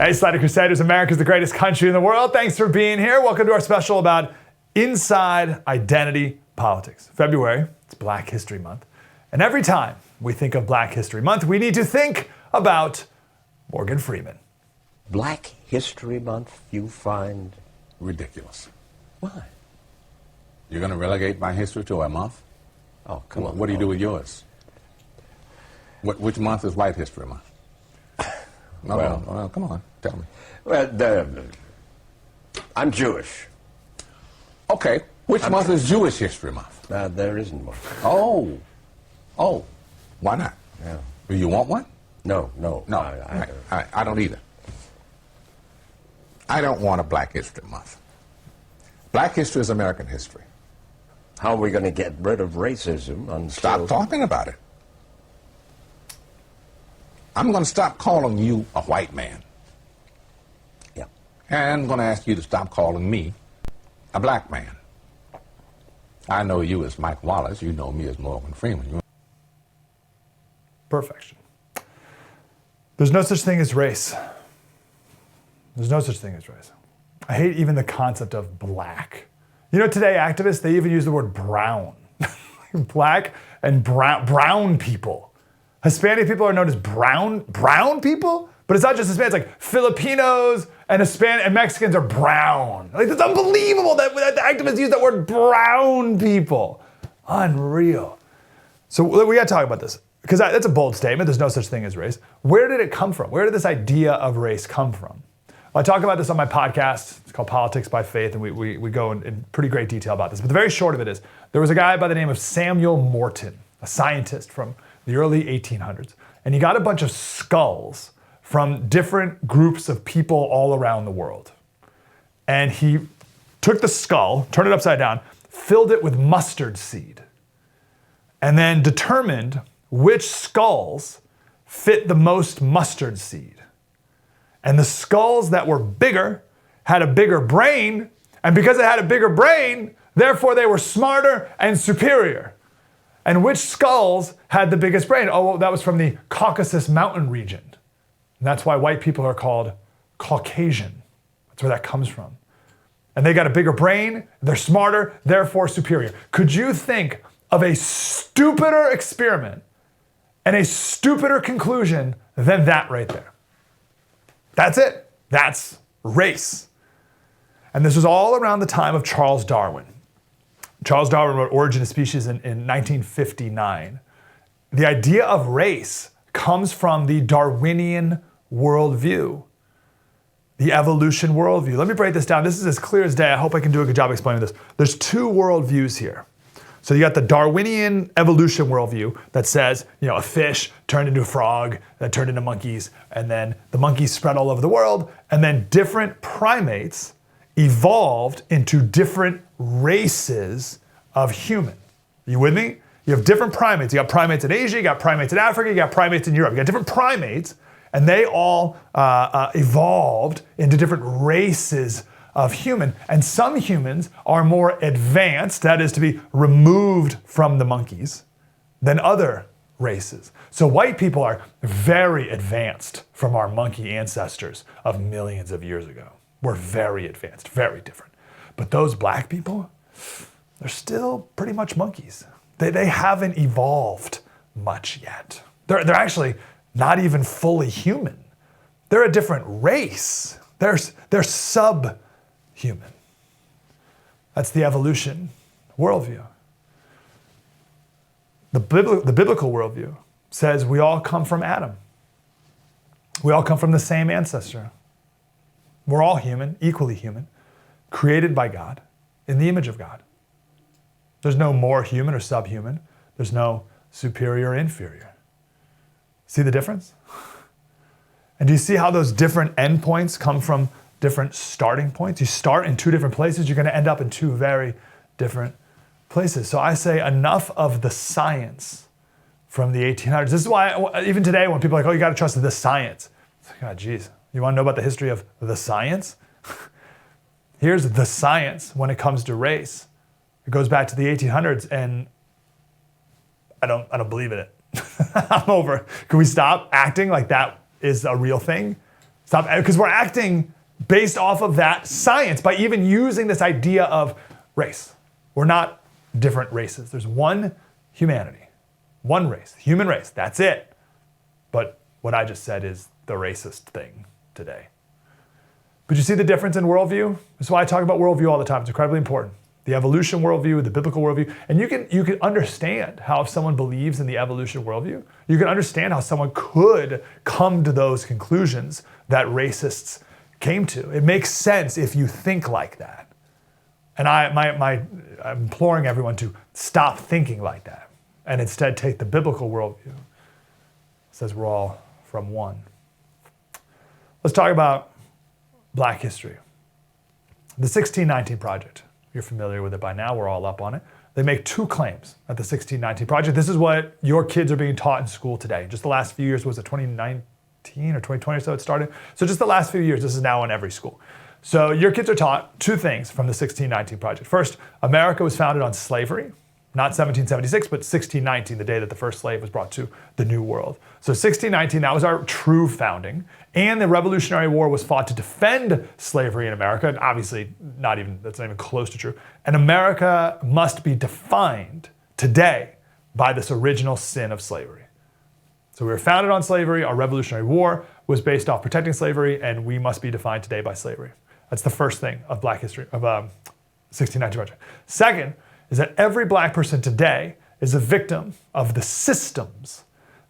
Hey, Slater Crusaders, America's the greatest country in the world. Thanks for being here. Welcome to our special about inside identity politics. February, it's Black History Month. And every time we think of Black History Month, we need to think about Morgan Freeman. Black History Month you find ridiculous. Why? You're going to relegate my history to a month? Oh, come on. What do you do with yours? Which month is White History Month? Well, come on, tell me. Well, I'm Jewish. Okay, which month is Jewish History Month? There isn't one. Oh, why not? Yeah. Do you want one? No. I don't either. I don't want a Black History Month. Black history is American history. How are we going to get rid of racism until... Stop talking about it. I'm going to stop calling you a white man. Yeah. And I'm going to ask you to stop calling me a black man. I know you as Mike Wallace. You know me as Morgan Freeman. Perfection. There's no such thing as race. There's no such thing as race. I hate even the concept of black. You know, today activists, they even use the word brown. Black and brown people. Hispanic people are known as brown people, but it's not just Hispanics. Like Filipinos and and Mexicans are brown. Like, it's unbelievable that the activists use that word brown people. Unreal. So we got to talk about this because that's a bold statement. There's no such thing as race. Where did it come from? Where did this idea of race come from? Well, I talk about this on my podcast. It's called Politics by Faith, and we go in pretty great detail about this. But the very short of it is, there was a guy by the name of Samuel Morton, a scientist from the early 1800s. And he got a bunch of skulls from different groups of people all around the world. And he took the skull, turned it upside down, filled it with mustard seed, and then determined which skulls fit the most mustard seed. And the skulls that were bigger had a bigger brain, and because it had a bigger brain, therefore they were smarter and superior. And which skulls had the biggest brain? Oh, well, that was from the Caucasus Mountain region. And that's why white people are called Caucasian. That's where that comes from. And they got a bigger brain, they're smarter, therefore superior. Could you think of a stupider experiment and a stupider conclusion than that right there? That's it. That's race. And this was all around the time of Charles Darwin. Charles Darwin wrote Origin of Species in 1959. The idea of race comes from the Darwinian worldview, the evolution worldview. Let me break this down. This is as clear as day. I hope I can do a good job explaining this. There's two worldviews here. So you got the Darwinian evolution worldview that says, a fish turned into a frog, that turned into monkeys, and then the monkeys spread all over the world, and then different primates evolved into different races of human. Are you with me? You have different primates. You got primates in Asia, you got primates in Africa, you got primates in Europe. You got different primates, and they all evolved into different races of human. And some humans are more advanced, that is to be removed from the monkeys, than other races. So white people are very advanced from our monkey ancestors of millions of years ago. We're very advanced, very different. But those black people, they're still pretty much monkeys. They haven't evolved much yet. They're actually not even fully human. They're a different race. They're subhuman. That's the evolution worldview. The biblical worldview says we all come from Adam. We all come from the same ancestor. We're all human, equally human, created by God, in the image of God. There's no more human or subhuman. There's no superior or inferior. See the difference? And do you see how those different endpoints come from different starting points? You start in two different places, you're going to end up in two very different places. So I say enough of the science from the 1800s. This is why even today when people are like, you got to trust the science. It's like, oh, geez. You want to know about the history of the science? Here's the science when it comes to race. It goes back to the 1800s, and I don't believe in it. I'm over. Can we stop acting like that is a real thing? Stop, because we're acting based off of that science by even using this idea of race. We're not different races. There's one humanity, one race, human race, that's it. But what I just said is the racist thing today. But you see the difference in worldview? That's why I talk about worldview all the time. It's incredibly important. The evolution worldview, the biblical worldview. And you can understand how if someone believes in the evolution worldview, you can understand how someone could come to those conclusions that racists came to. It makes sense if you think like that. And I'm imploring everyone to stop thinking like that and instead take the biblical worldview. It says we're all from one. Let's talk about Black history. The 1619 Project. You're familiar with it by now. We're all up on it. They make two claims at the 1619 Project. This is what your kids are being taught in school today. Just the last few years, was it 2019 or 2020 or so it started? So just the last few years, this is now in every school. So your kids are taught two things from the 1619 Project. First, America was founded on slavery. Not 1776, but 1619, the day that the first slave was brought to the New World. So 1619, that was our true founding. And the Revolutionary War was fought to defend slavery in America. And obviously, that's not even close to true. And America must be defined today by this original sin of slavery. So we were founded on slavery. Our Revolutionary War was based off protecting slavery, and we must be defined today by slavery. That's the first thing of Black history, of 1619 Project. Second, is that every Black person today is a victim of the systems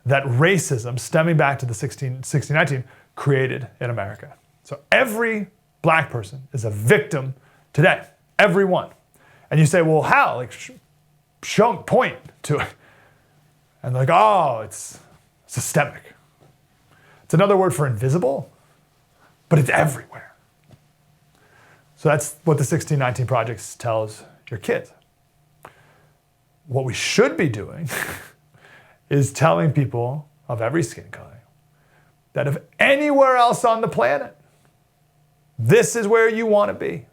that racism, stemming back to the 1619, created in America. So every Black person is a victim today, every one. And you say, well, how? Like, point to it. And they're like, oh, it's systemic. It's another word for invisible, but it's everywhere. So that's what the 1619 Project tells your kids. What we should be doing is telling people of every skin color that if anywhere else on the planet, this is where you want to be.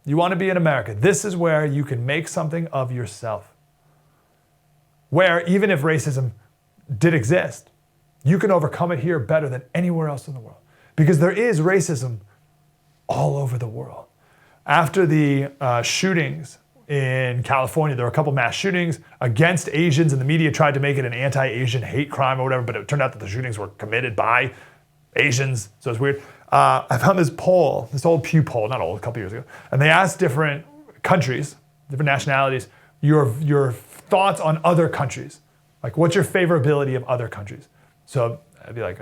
You want to be in America. This is where you can make something of yourself. Where even if racism did exist, you can overcome it here better than anywhere else in the world. Because there is racism all over the world. After the shootings in California, there were a couple mass shootings against Asians, and the media tried to make it an anti-Asian hate crime or whatever, but it turned out that the shootings were committed by Asians, so it's weird. I found this poll, this old Pew poll, not old, a couple years ago, and they asked different countries, different nationalities, your thoughts on other countries. Like, what's your favorability of other countries? So I'd be like,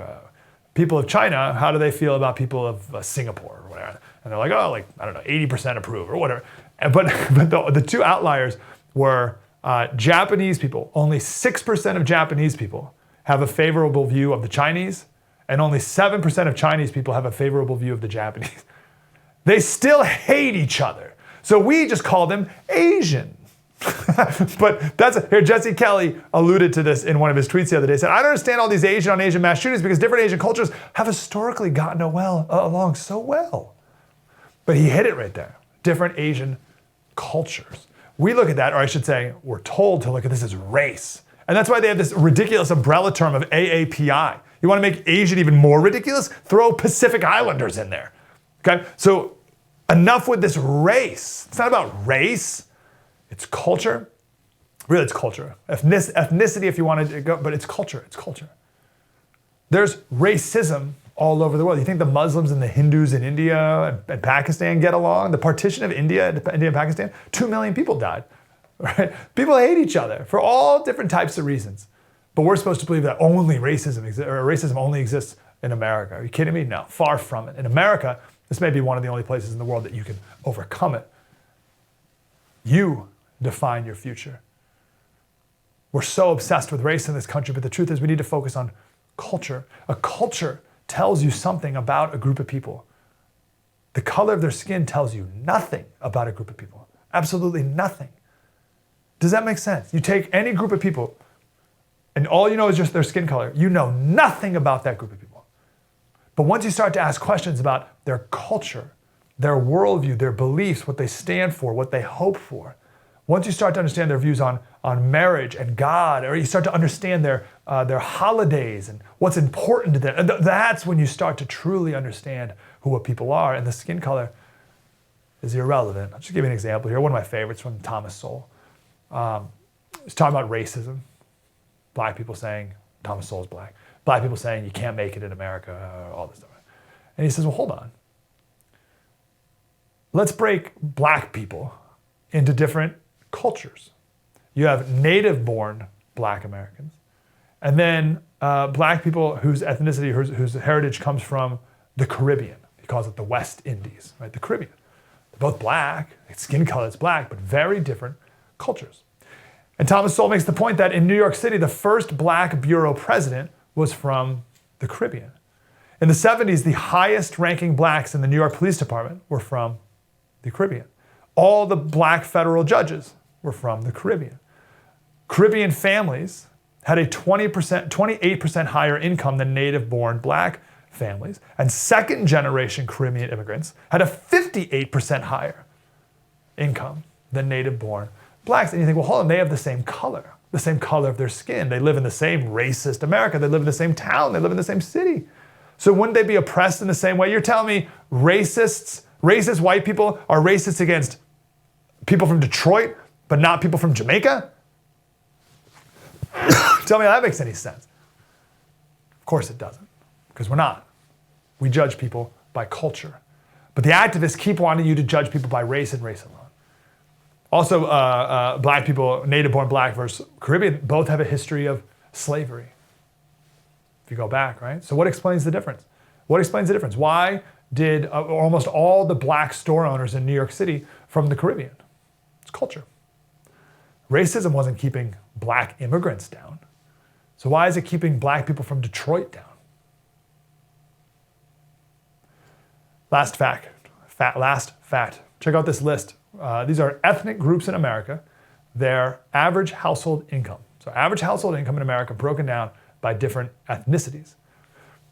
people of China, how do they feel about people of Singapore or whatever? And they're like, oh, like, I don't know, 80% approve or whatever. But the two outliers were Japanese people. Only 6% of Japanese people have a favorable view of the Chinese, and only 7% of Chinese people have a favorable view of the Japanese. They still hate each other. So we just call them Asian. But here, Jesse Kelly alluded to this in one of his tweets the other day. He said, I don't understand all these Asian on Asian mass shootings because different Asian cultures have historically gotten along so well. But he hit it right there. Different Asian cultures. We look at that, or I should say, we're told to look at this as race. And that's why they have this ridiculous umbrella term of AAPI. You want to make Asian even more ridiculous? Throw Pacific Islanders in there. Okay? So enough with this race. It's not about race. It's culture. Really, it's culture. Ethnicity, if you wanted to go, but it's culture. It's culture. There's racism all over the world. You think the Muslims and the Hindus in India and Pakistan get along? The partition of India and Pakistan, 2 million people died. Right? People hate each other for all different types of reasons. But we're supposed to believe that only racism only exists in America. Are you kidding me? No, far from it. In America, this may be one of the only places in the world that you can overcome it. You define your future. We're so obsessed with race in this country, but the truth is we need to focus on culture. A culture tells you something about a group of people. The color of their skin tells you nothing about a group of people. Absolutely nothing. Does that make sense? You take any group of people and all you know is just their skin color. You know nothing about that group of people. But once you start to ask questions about their culture, their worldview, their beliefs, what they stand for, what they hope for, once you start to understand their views on marriage and God, or you start to understand their holidays and what's important to them, and that's when you start to truly understand what people are. And the skin color is irrelevant. I'll just give you an example here. One of my favorites from Thomas Sowell. He's talking about racism. Black people saying, Thomas Sowell's black. Black people saying you can't make it in America, all this stuff. And he says, well, hold on. Let's break black people into different cultures. You have native-born black Americans, and then black people whose ethnicity, whose heritage comes from the Caribbean. He calls it the West Indies, right? The Caribbean. They're both black, skin color is black, but very different cultures. And Thomas Sowell makes the point that in New York City, the first black bureau president was from the Caribbean. In the 70s, the highest ranking blacks in the New York Police Department were from the Caribbean. All the black federal judges were from the Caribbean. Caribbean families had a 28% higher income than native-born black families, and second-generation Caribbean immigrants had a 58% higher income than native-born blacks. And you think, well, hold on, they have the same color of their skin. They live in the same racist America. They live in the same town. They live in the same city. So wouldn't they be oppressed in the same way? You're telling me racist white people are racist against people from Detroit, but not people from Jamaica? Tell me how that makes any sense. Of course it doesn't, because we're not. We judge people by culture. But the activists keep wanting you to judge people by race and race alone. Also, black people, native-born black versus Caribbean, both have a history of slavery. If you go back, right? So what explains the difference? What explains the difference? Why did almost all the black store owners in New York City from the Caribbean? It's culture. Racism wasn't keeping black immigrants down. So why is it keeping black people from Detroit down? Last fact. Check out this list. These are ethnic groups in America, their average household income. So average household income in America broken down by different ethnicities.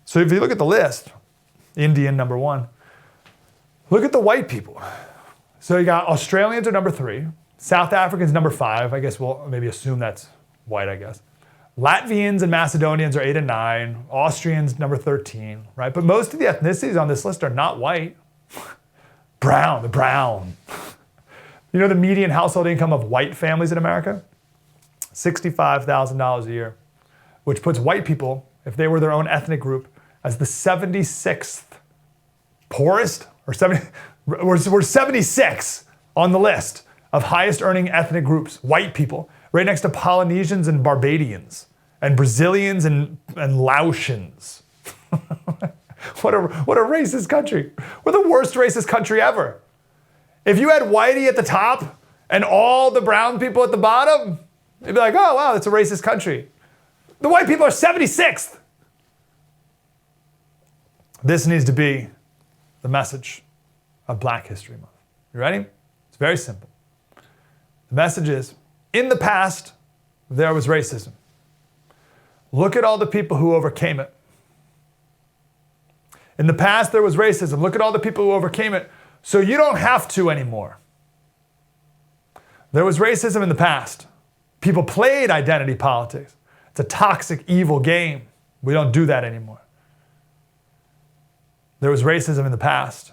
So if you look at the list, Indian number 1, look at the white people. So you got Australians are number 3, South Africans number 5, I guess we'll maybe assume that's white, I guess. Latvians and Macedonians are 8 and 9, Austrians number 13, right? But most of the ethnicities on this list are not white. Brown, the brown. You know the median household income of white families in America? $65,000 a year, which puts white people, if they were their own ethnic group, as the 76th poorest, we're 76 on the list of highest earning ethnic groups, white people, right next to Polynesians and Barbadians, and Brazilians and Laotians. What a racist country. We're the worst racist country ever. If you had whitey at the top and all the brown people at the bottom, you'd be like, oh, wow, that's a racist country. The white people are 76th. This needs to be the message of Black History Month. You ready? It's very simple. The message is, in the past, there was racism. Look at all the people who overcame it. In the past, there was racism. Look at all the people who overcame it, so you don't have to anymore. There was racism in the past. People played identity politics. It's a toxic, evil game. We don't do that anymore. There was racism in the past,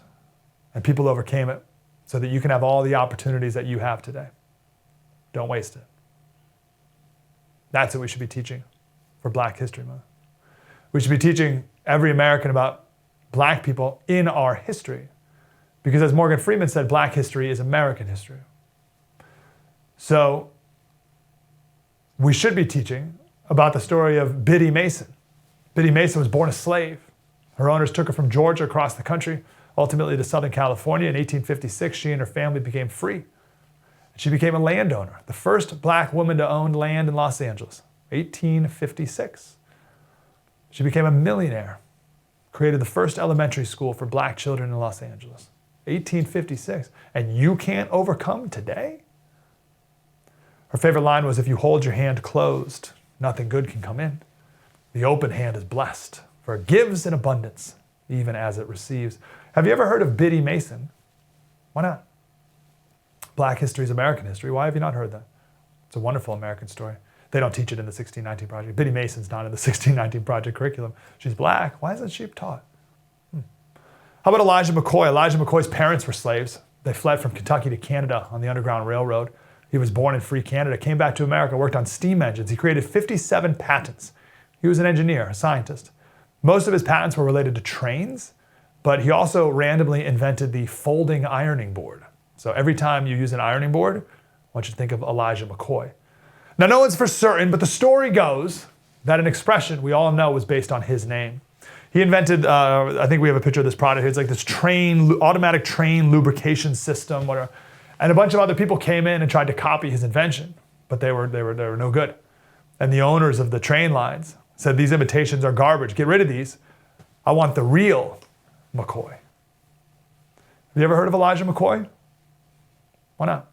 and people overcame it so that you can have all the opportunities that you have today. Don't waste it. That's what we should be teaching for Black History Month. We should be teaching every American about Black people in our history. Because as Morgan Freeman said, Black history is American history. So we should be teaching about the story of Biddy Mason. Biddy Mason was born a slave. Her owners took her from Georgia across the country, ultimately to Southern California. In 1856, she and her family became free. She became a landowner, the first Black woman to own land in Los Angeles, 1856. She became a millionaire, created the first elementary school for Black children in Los Angeles, 1856. And you can't overcome today? Her favorite line was, if you hold your hand closed, nothing good can come in. The open hand is blessed, for it gives in abundance, even as it receives. Have you ever heard of Biddy Mason? Why not? Black history is American history. Why have you not heard that? It's a wonderful American story. They don't teach it in the 1619 Project. Biddy Mason's not in the 1619 Project curriculum. She's black. Why isn't she taught? How about Elijah McCoy? Elijah McCoy's parents were slaves. They fled from Kentucky to Canada on the Underground Railroad. He was born in free Canada, came back to America, worked on steam engines. He created 57 patents. He was an engineer, a scientist. Most of his patents were related to trains, but he also randomly invented the folding ironing board. So every time you use an ironing board, I want you to think of Elijah McCoy. Now, no one's for certain, but the story goes that an expression we all know was based on his name. He invented, I think we have a picture of this product. It's like this automatic train lubrication system, whatever. And a bunch of other people came in and tried to copy his invention, but they were no good. And the owners of the train lines said, these imitations are garbage. Get rid of these. I want the real McCoy. Have you ever heard of Elijah McCoy? Why not?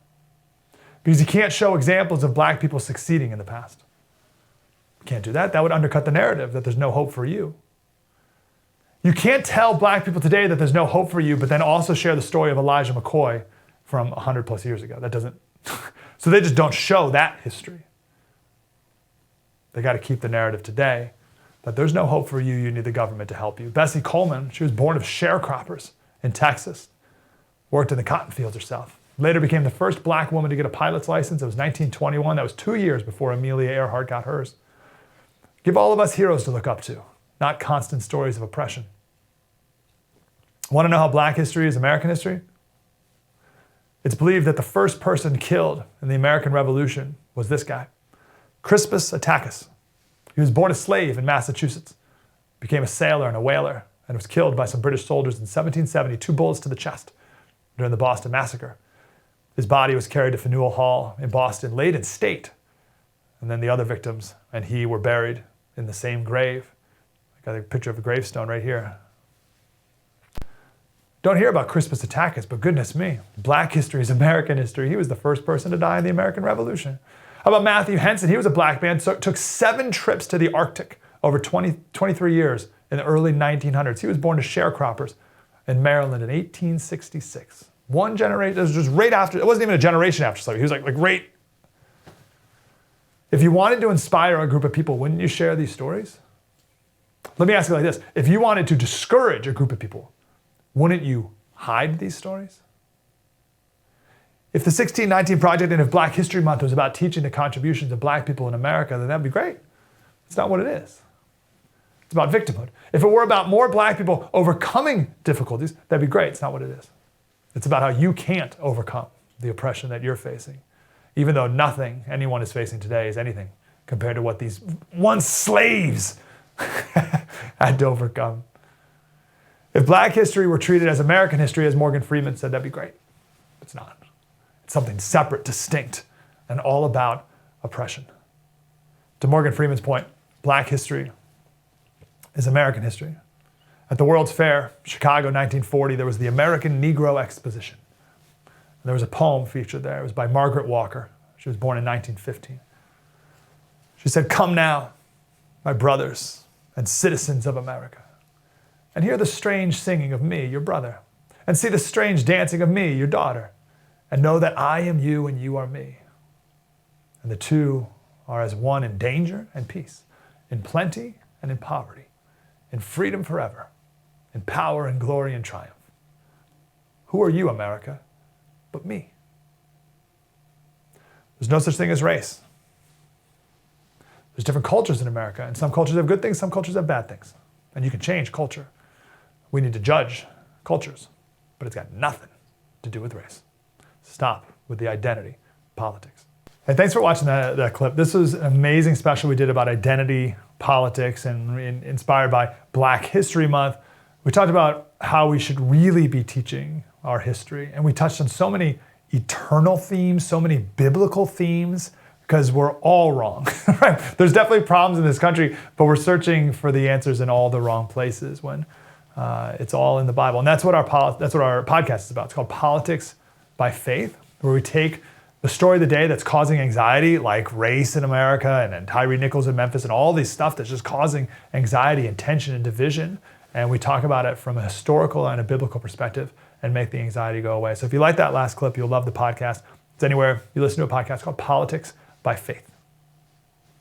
Because you can't show examples of black people succeeding in the past. You can't do that. That would undercut the narrative that there's no hope for you. You can't tell black people today that there's no hope for you, but then also share the story of Elijah McCoy from 100 plus years ago. That doesn't, so they just don't show that history. They got to keep the narrative today that there's no hope for you, you need the government to help you. Bessie Coleman, she was born of sharecroppers in Texas, worked in the cotton fields herself. Later became the first black woman to get a pilot's license. It was 1921. That was 2 years before Amelia Earhart got hers. Give all of us heroes to look up to, not constant stories of oppression. Want to know how black history is American history? It's believed that the first person killed in the American Revolution was this guy, Crispus Attucks. He was born a slave in Massachusetts, became a sailor and a whaler, and was killed by some British soldiers in 1770, 2 bullets to the chest during the Boston Massacre. His body was carried to Faneuil Hall in Boston, laid in state, and then the other victims and he were buried in the same grave. I got a picture of a gravestone right here. Don't hear about Crispus Attucks, but goodness me, black history is American history. He was the first person to die in the American Revolution. How about Matthew Henson? He was a black man, so took 7 trips to the Arctic over 23 years in the early 1900s. He was born to sharecroppers in Maryland in 1866. One generation, it was just right after, it wasn't even a generation after slavery. He was like right. If you wanted to inspire a group of people, wouldn't you share these stories? Let me ask you like this. If you wanted to discourage a group of people, wouldn't you hide these stories? If the 1619 Project and if Black History Month was about teaching the contributions of black people in America, then that'd be great. It's not what it is. It's about victimhood. If it were about more black people overcoming difficulties, that'd be great. It's not what it is. It's about how you can't overcome the oppression that you're facing, even though nothing anyone is facing today is anything compared to what these once slaves had to overcome. If black history were treated as American history, as Morgan Freeman said, that'd be great. It's not. It's something separate, distinct, and all about oppression. To Morgan Freeman's point, black history is American history. At the World's Fair, Chicago, 1940, there was the American Negro Exposition. And there was a poem featured there. It was by Margaret Walker. She was born in 1915. She said, "Come now, my brothers and citizens of America, and hear the strange singing of me, your brother, and see the strange dancing of me, your daughter, and know that I am you and you are me. And the two are as one in danger and peace, in plenty and in poverty, in freedom forever, in power and glory and triumph. Who are you, America, but me?" There's no such thing as race. There's different cultures in America, and some cultures have good things, some cultures have bad things. And you can change culture. We need to judge cultures, but it's got nothing to do with race. Stop with the identity politics. Hey, thanks for watching that clip. This was an amazing special we did about identity politics and inspired by Black History Month. We talked about how we should really be teaching our history, and we touched on so many eternal themes, so many biblical themes, because we're all wrong. Right? There's definitely problems in this country, but we're searching for the answers in all the wrong places when it's all in the Bible. And that's what our podcast is about. It's called Politics by Faith, where we take the story of the day that's causing anxiety, like race in America and Tyree Nichols in Memphis and all this stuff that's just causing anxiety and tension and division. And we talk about it from a historical and a biblical perspective and make the anxiety go away. So if you like that last clip, you'll love the podcast. It's anywhere you listen to a podcast called Politics by Faith.